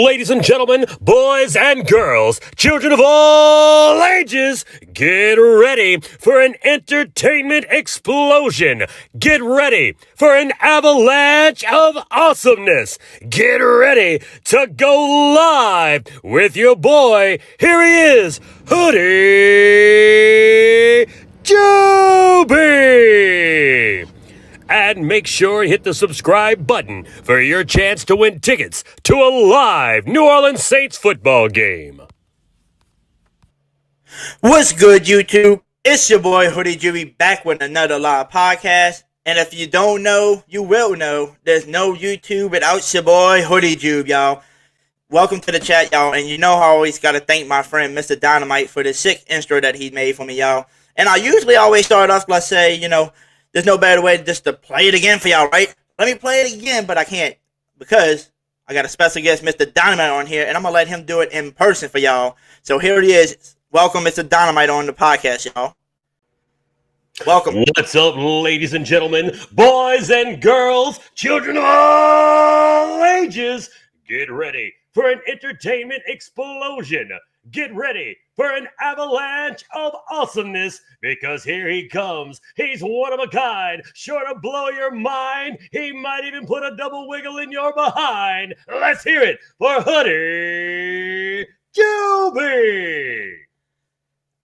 Ladies and gentlemen, boys and girls, children of all ages, get ready for an entertainment explosion. Get ready for an avalanche of awesomeness. Get ready to go live with your boy. Here he is, Hoodie Jube. And make sure you hit the subscribe button for your chance to win tickets to a live New Orleans Saints football game. What's good, YouTube? It's your boy Hoodie Jube back with another live podcast. And if you don't know, you will know. There's no YouTube without your boy Hoodie Jube, y'all. Welcome to the chat, y'all. And you know I always got to thank my friend Mr. Dynamite for the sick intro that he made for me, y'all. And I usually always start off by saying, there's no better way just to play it again for y'all, right? Let me play it again, but I can't because I got a special guest, Mr. Dynamite, on here, and I'm going to let him do it in person for y'all. So here it is. Welcome, Mr. Dynamite, on the podcast, y'all. Welcome. What's up, ladies and gentlemen, boys and girls, children of all ages? Get ready for an entertainment explosion. Get ready for an avalanche of awesomeness because here he comes. He's one of a kind, sure to blow your mind. He might even put a double wiggle in your behind. Let's hear it for Hoodie Jube.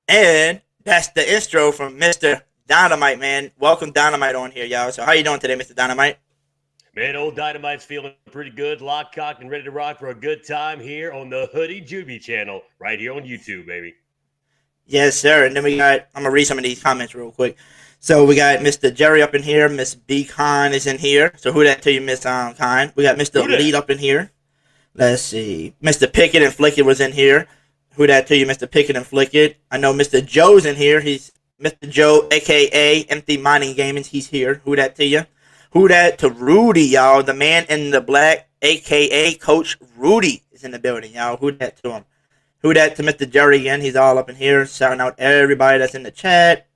And that's the intro from Mr. Dynamite, man. Welcome Dynamite on here, y'all. So how you doing today, Mr. Dynamite? Man, old Dynamite's feeling pretty good, locked, cocked, and ready to rock for a good time here on the Hoodie Jube channel, right here on YouTube, baby. Yes, sir. And then I'm going to read some of these comments real quick. So we got Mr. Jerry up in here. Miss B. Khan is in here. So who that to you, Miss Khan? We got Mr. Lead up in here. Let's see. Mr. Pickett and Flickett was in here. Who that to you, Mr. Pickett and Flickett? I know Mr. Joe's in here. He's Mr. Joe, a.k.a. Empty Mining Gaming. He's here. Who that to you? Who that to Rudy, y'all? The man in the black, a.k.a. Coach Rudy, is in the building, y'all. Who that to him? Who that to Mr. Jerry again? He's all up in here, shouting out everybody that's in the chat.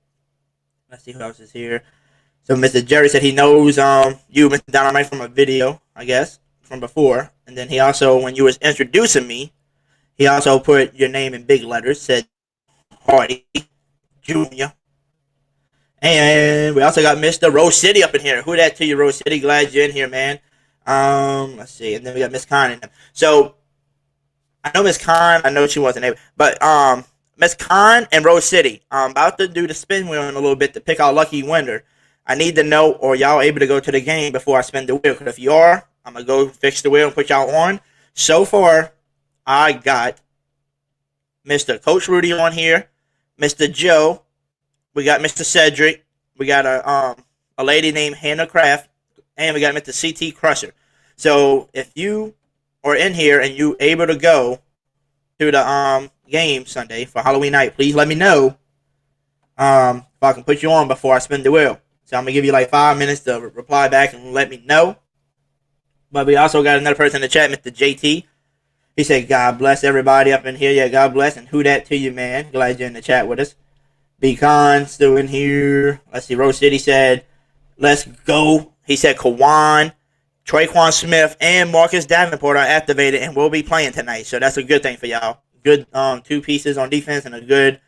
Let's see who else is here. So Mr. Jerry said he knows you, Mr. Dynamite, from a video, I guess, from before. And then he also, when you was introducing me, he also put your name in big letters, said Hardy Jr. And we also got Mr. Rose City up in here. Who that to you, Rose City? Glad you're in here, man. Let's see. And then we got Miss Khan in there. So, I know Miss Khan. I know she wasn't able. But, Miss Khan and Rose City. I'm about to do the spin wheel in a little bit to pick our lucky winner. I need to know, or y'all able to go to the game before I spin the wheel. Because if you are, I'm going to go fix the wheel and put y'all on. So far, I got Mr. Coach Rudy on here. Mr. Joe. We got Mr. Cedric. We got a lady named Hannah Craft. And we got Mr. CT Crusher. So if you are in here and you able to go to the game Sunday for Halloween night, please let me know if I can put you on before I spin the wheel. So I'm going to give you like 5 minutes to reply back and let me know. But we also got another person in the chat, Mr. JT. He said, God bless everybody up in here. Yeah, God bless. And who that to you, man? Glad you're in the chat with us. Beacon still in here. Let's see. Rose City said, let's go. He said Kawan, Traquan Smith, and Marcus Davenport are activated and will be playing tonight. So that's a good thing for y'all. Good two pieces on defense and a good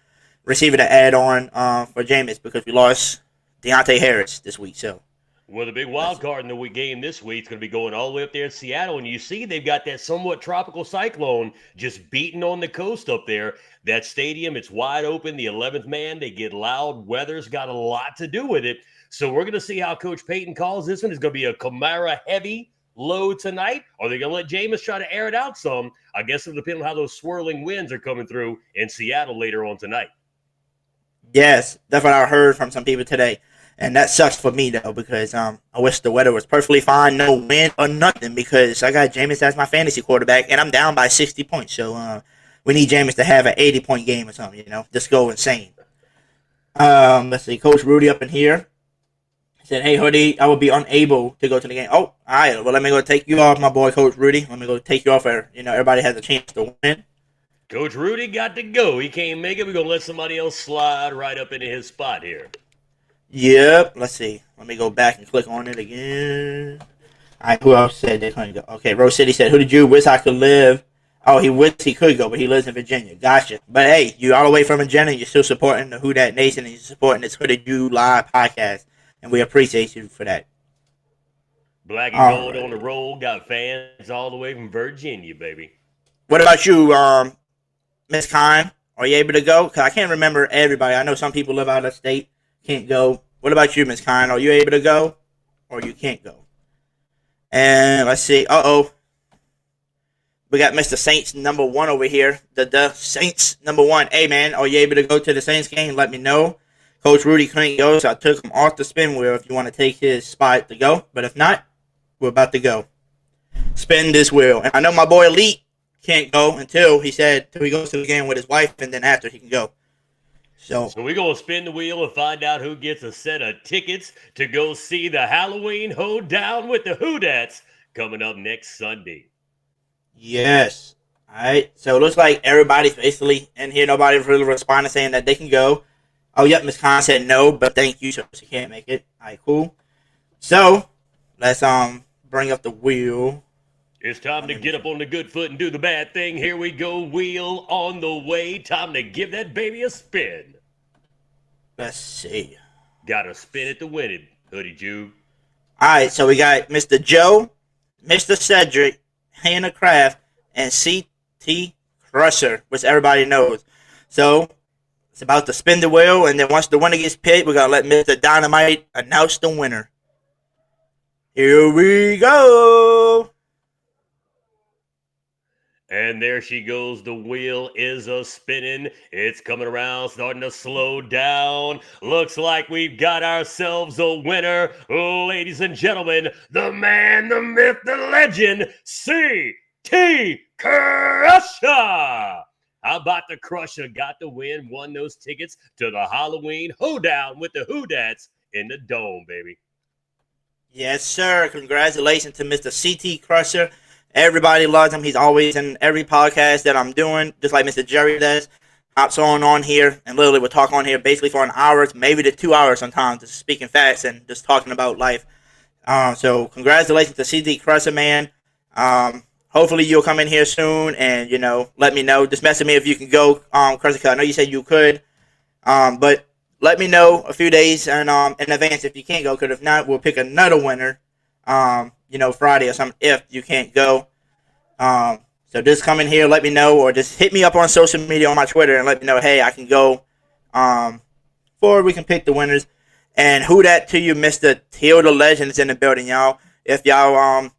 receiver to add on for Jameis because we lost Deontay Harris this week. So, well, the big wild card in the game this week is going to be going all the way up there in Seattle. And you see they've got that somewhat tropical cyclone just beating on the coast up there. That stadium, it's wide open. The 11th man, they get loud. Weather's got a lot to do with it. So we're going to see how Coach Payton calls this one. It's going to be a Kamara-heavy load tonight. Are they going to let Jameis try to air it out some? I guess it'll depend on how those swirling winds are coming through in Seattle later on tonight. Yes, that's what I heard from some people today. And that sucks for me though, because I wish the weather was perfectly fine, no wind or nothing, because I got Jameis as my fantasy quarterback and I'm down by 60 points. So we need Jameis to have an 80-point game or something, just go insane. Let's see, Coach Rudy up in here said, "Hey Hoodie, I will be unable to go to the game." Oh, all right. Well, let me go take you off, my boy, Coach Rudy. Let me go take you off. Everybody has a chance to win. Coach Rudy got to go. He can't make it. We're going to let somebody else slide right up into his spot here. Yep. Let's see. Let me go back and click on it again. All right. Who else said they couldn't go? Okay. Rose City said, "Who did you wish I could live?" Oh, he wished he could go, but he lives in Virginia. Gotcha. But hey, you all the way from Virginia. You're still supporting the Who Dat Nation, and you're supporting this Who Did You Live podcast, and we appreciate you for that. Black and gold on the roll. Got fans all the way from Virginia, baby. What about you, Miss Kine? Are you able to go? Because I can't remember everybody. I know some people live out of state, can't go. What about you, Miss Kine? Are you able to go, or you can't go? And let's see. We got Mr. Saints number 1 over here. The Saints number 1. Hey, man, are you able to go to the Saints game? Let me know. Coach Rudy couldn't go, so I took him off the spin wheel if you want to take his spot to go. But if not, we're about to go. Spin this wheel. And I know my boy Elite can't go until he goes to the game with his wife, and then after he can go. So we're going to spin the wheel and find out who gets a set of tickets to go see the Halloween hoedown with the Hoodats coming up next Sunday. Yes. All right. So it looks like everybody's basically in here. Nobody's really responding saying that they can go. Oh, yep. Miss Khan said no, but thank you. So she can't make it. All right, cool. So let's bring up the wheel. It's time to get up on the good foot and do the bad thing. Here we go. Wheel on the way. Time to give that baby a spin. Let's see. Got to spin it to win it, Hoodie Jube. All right. So we got Mr. Joe, Mr. Cedric, Hannah Craft, and CT Crusher, which everybody knows. So it's about to spin the wheel, and then once the winner gets picked, we're going to let Mr. Dynamite announce the winner. Here we go. And there she goes. The wheel is a spinning. It's coming around, starting to slow down. Looks like we've got ourselves a winner. Ladies and gentlemen, the man, the myth, the legend, CT Crusher. How about the Crusher? Got the win, won those tickets to the Halloween hoedown with the Hoodats in the Dome, baby. Yes, sir. Congratulations to Mr. CT Crusher. Everybody loves him. He's always in every podcast that I'm doing, just like Mr. Jerry does. Hops on here, and literally we'll talk on here basically for an hour, maybe to 2 hours sometimes, just speaking facts and just talking about life. So congratulations to CT Crusher, man. Hopefully you'll come in here soon and, let me know. Just message me if you can go, Crusher. I know you said you could, but let me know a few days in advance if you can't go, because if not, we'll pick another winner. Friday or something if you can't go. So just come in here, let me know, or just hit me up on social media on my Twitter and let me know, hey, I can go. Before we can pick the winners. And who that to you, Mr. Till the Legend is in the building, y'all. If y'all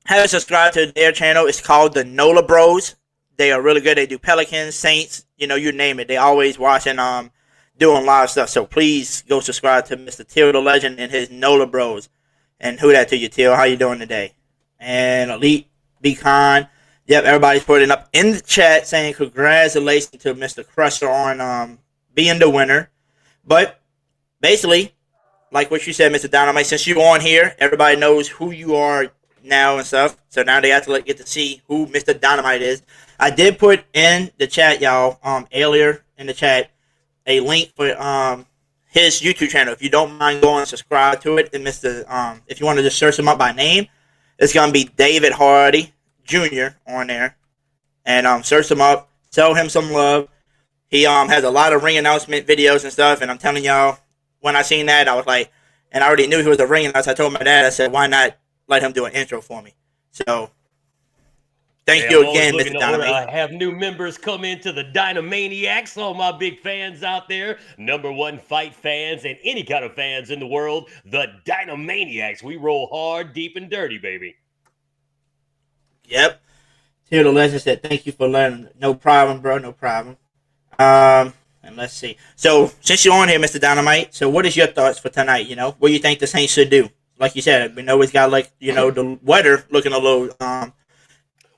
haven't subscribed to their channel, it's called the NOLA Bros. They are really good. They do Pelicans, Saints, you name it. They always watching doing live stuff. So please go subscribe to Mr. Till the Legend and his NOLA Bros. And who that to you, Till? How you doing today? And Elite, Be Kind. Yep, everybody's putting up in the chat saying congratulations to Mr. Crusher on being the winner. But basically, like what you said, Mr. Dynamite, since you're on here, everybody knows who you are now and stuff. So now they have to get to see who Mr. Dynamite is. I did put in the chat, y'all, earlier in the chat, a link for his YouTube channel. If you don't mind going and subscribe to it, and if you want to just search him up by name, it's gonna be David Hardy Jr. on there, and search him up, tell him some love. He has a lot of ring announcement videos and stuff, and I'm telling y'all, when I seen that, I was like, and I already knew he was a ring announcer. I told my dad, I said, why not let him do an intro for me? So thank you again, Mr. Dynamite. I have new members come into the Dynamaniacs. All my big fans out there, #1 fight fans and any kind of fans in the world, the Dynamaniacs. We roll hard, deep, and dirty, baby. Yep. Till the Legend said, thank you for learning. No problem, bro. No problem. And let's see. So since you're on here, Mr. Dynamite, so what is your thoughts for tonight? What do you think the Saints should do? Like you said, we know it's got the weather looking a little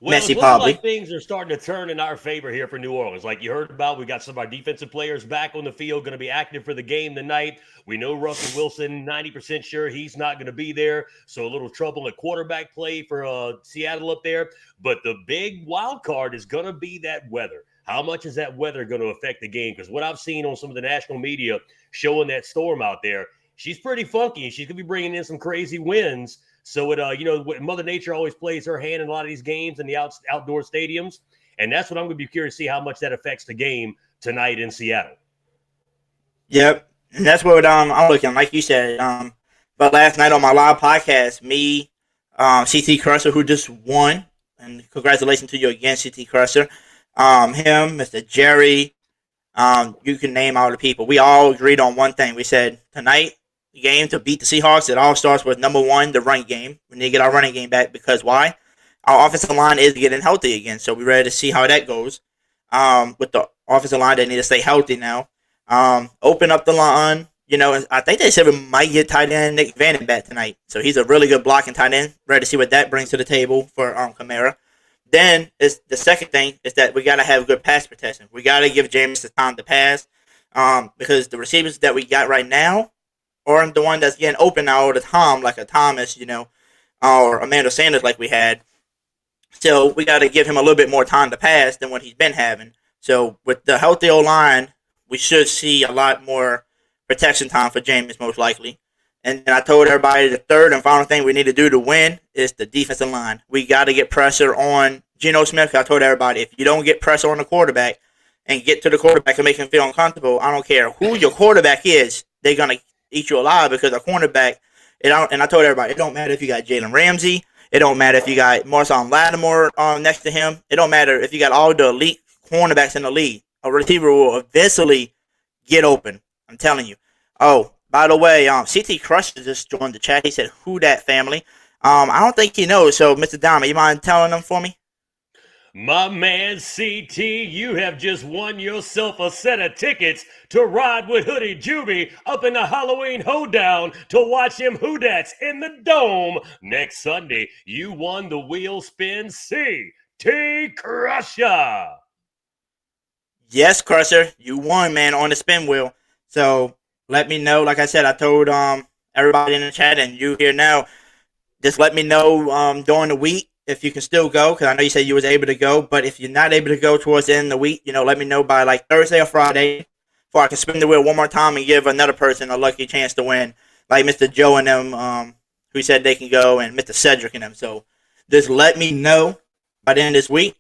Well, it's messy, looking like probably. things are starting to turn in our favor here for New Orleans. Like you heard about, we got some of our defensive players back on the field, going to be active for the game tonight. We know Russell Wilson, 90% sure he's not going to be there. So a little trouble at quarterback play for Seattle up there. But the big wild card is going to be that weather. How much is that weather going to affect the game? Because what I've seen on some of the national media showing that storm out there, she's pretty funky. She's going to be bringing in some crazy winds. So Mother Nature always plays her hand in a lot of these games in the outdoor stadiums, and that's what I'm going to be curious to see how much that affects the game tonight in Seattle. Yep, and that's what I'm looking. Like you said, but last night on my live podcast, me, CT Crusher, who just won, and congratulations to you again, CT Crusher. Him, Mr. Jerry, you can name all the people. We all agreed on one thing. We said tonight, game to beat the Seahawks, it all starts with number one, the run game. We need to get our running game back because why? Our offensive line is getting healthy again, so we're ready to see how that goes. With the offensive line, they need to stay healthy now. Open up the line. I think they said we might get tight end Nick Vannon back tonight, so he's a really good blocking tight end. Ready to see what that brings to the table for Kamara. Then is the second thing is that we got to have good pass protection. We got to give James the time to pass, because the receivers that we got right now, or the one that's getting open now all the time, like a Thomas, or Amanda Sanders like we had. So we got to give him a little bit more time to pass than what he's been having. So with the healthy O-line, we should see a lot more protection time for James, most likely. And then I told everybody the third and final thing we need to do to win is the defensive line. We got to get pressure on Geno Smith. I told everybody, if you don't get pressure on the quarterback and get to the quarterback and make him feel uncomfortable, I don't care who your quarterback is, they're going to eat you alive because a cornerback, and I told everybody, it don't matter if you got Jalen Ramsey, it don't matter if you got Marshawn Lattimore next to him, it don't matter if you got all the elite cornerbacks in the league. A receiver will eventually get open. I'm telling you. Oh, by the way, CT Crusher just joined the chat. He said, "Who that family?" I don't think he knows. So, Mr. Dama, you mind telling them for me? My man CT, you have just won yourself a set of tickets to ride with Hoodie Jube up in the Halloween hoedown to watch him Hoodats in the Dome next Sunday. You won the wheel spin CT Crusher. Yes, Crusher, you won, man, on the spin wheel. So let me know. Like I said, I told everybody in the chat and you here now. Just let me know during the week if you can still go, because I know you said you was able to go, but if you're not able to go towards the end of the week, let me know by like Thursday or Friday, before I can spin the wheel one more time and give another person a lucky chance to win, like Mr. Joe and them, who said they can go, and Mr. Cedric and them. So just let me know by the end of this week.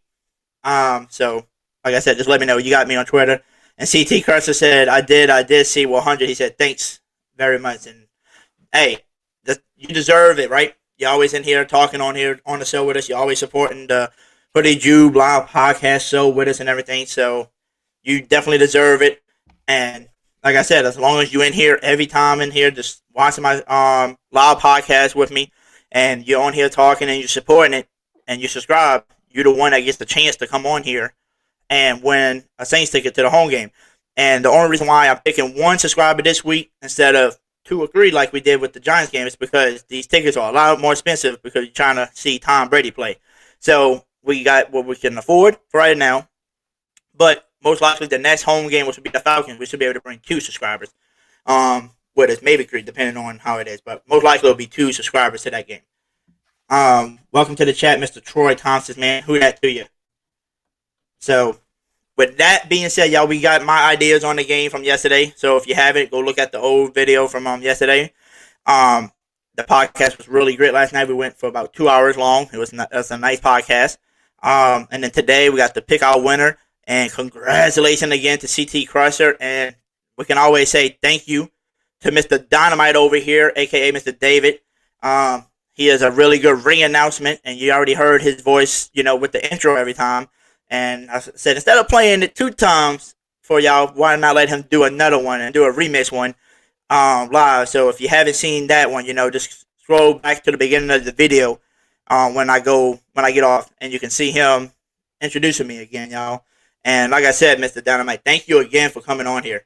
So like I said, just let me know. You got me on Twitter. And CT Crusher said, I did see 100. He said, thanks very much. And hey, you deserve it, right? You're always in here talking on the show with us. You're always supporting the Hoodie Jube live podcast show with us and everything. So you definitely deserve it. And like I said, as long as you're in here every time in here, just watching my live podcast with me, and you're on here talking and you're supporting it, and you subscribe, you're the one that gets the chance to come on here and win a Saints ticket to the home game. And the only reason why I'm picking one subscriber this week instead of 2 or 3 like we did with the Giants game is because these tickets are a lot more expensive because you're trying to see Tom Brady play. So we got what we can afford for right now. But most likely the next home game, which will be the Falcons, we should be able to bring 2 subscribers. With us, maybe 3, depending on how it is. But most likely it'll be 2 subscribers to that game. Welcome to the chat, Mr. Troy Thompson, man. Who that to you? So with that being said, y'all, we got my ideas on the game from yesterday. So if you haven't, go look at the old video from yesterday. The podcast was really great last night. We went for about 2 hours long. It was a nice podcast. And then today we got to pick our winner. And congratulations again to CT Crusher. And we can always say thank you to Mr. Dynamite over here, a.k.a. Mr. David. He is a really good ring announcement. And you already heard his voice, with the intro every time. And I said, instead of playing it 2 times for y'all, why not let him do another one and do a remix one live? So if you haven't seen that one, just scroll back to the beginning of the video when I get off, and you can see him introducing me again, y'all. And like I said, Mr. Dynamite, thank you again for coming on here.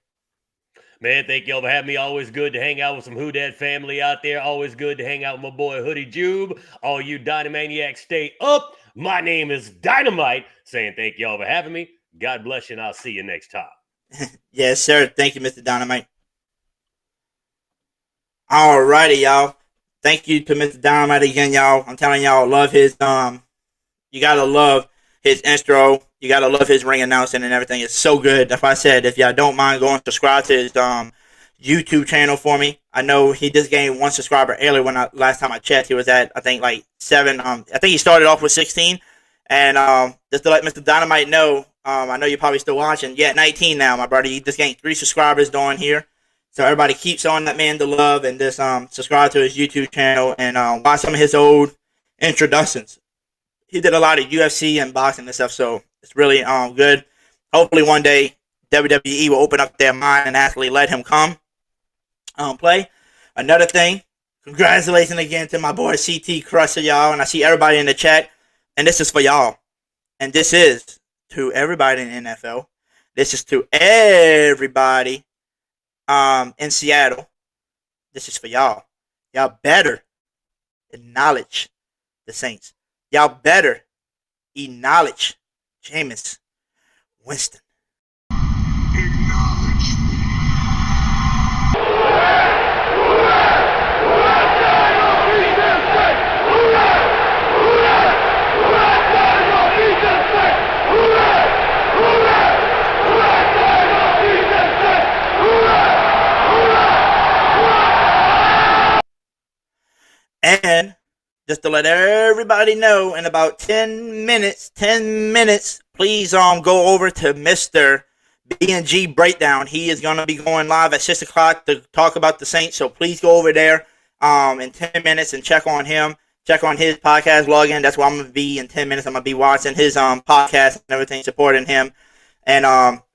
Man, thank y'all for having me. Always good to hang out with some Hoodie family out there. Always good to hang out with my boy Hoodie Jube. All you Dynamaniacs, stay up. My name is Dynamite. Saying thank y'all for having me. God bless you, and I'll see you next time. Yes, sir. Thank you, Mr. Dynamite. Alrighty, y'all. Thank you to Mr. Dynamite again, y'all. I'm telling y'all, love his you gotta love his intro. You gotta love his ring announcing and everything. It's so good. That's why I said, if y'all don't mind going subscribe to his YouTube channel for me. I know he just gained 1 subscriber earlier. Last time I checked, he was at, I think, like 7. I think he started off with 16. And just to let Mr. Dynamite know, I know you're probably still watching. Yeah, 19 now, my brother. He just gained 3 subscribers down here. So everybody keep showing that man the love and just subscribe to his YouTube channel and watch some of his old introductions. He did a lot of UFC and boxing and stuff, so it's really good. Hopefully one day WWE will open up their mind and actually let him come play. Another thing, congratulations again to my boy CT Crusher, y'all. And I see everybody in the chat, and this is for y'all. And this is to everybody in the NFL. This is to everybody in Seattle. This is for y'all. Y'all better acknowledge the Saints. Y'all better acknowledge Jameis Winston. Acknowledge me. And just to let everybody know, in about 10 minutes, please go over to Mr. B&G Breakdown. He is going to be going live at 6 o'clock to talk about the Saints. So please go over there in 10 minutes and check on him. Check on his podcast login. That's where I'm going to be in 10 minutes. I'm going to be watching his podcast and everything, supporting him. And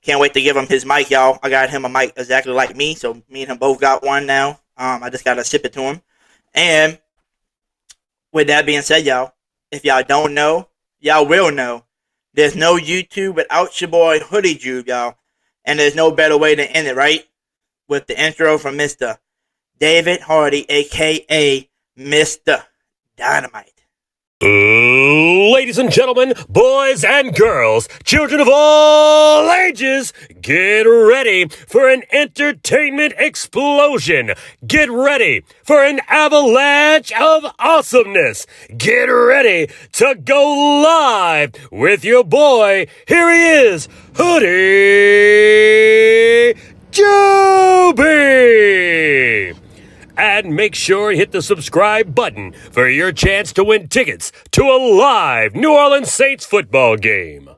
can't wait to give him his mic, y'all. I got him a mic exactly like me. So me and him both got one now. I just got to ship it to him. And with that being said, y'all, if y'all don't know, y'all will know. There's no YouTube without your boy Hoodie Jube, y'all. And there's no better way to end it, right? With the intro from Mr. David Hardy, a.k.a. Mr. Dynamite. Ladies and gentlemen, boys and girls, children of all ages, get ready for an entertainment explosion. Get ready for an avalanche of awesomeness. Get ready to go live with your boy. Here he is, Hoodie Jube. And make sure you hit the subscribe button for your chance to win tickets to a live New Orleans Saints football game.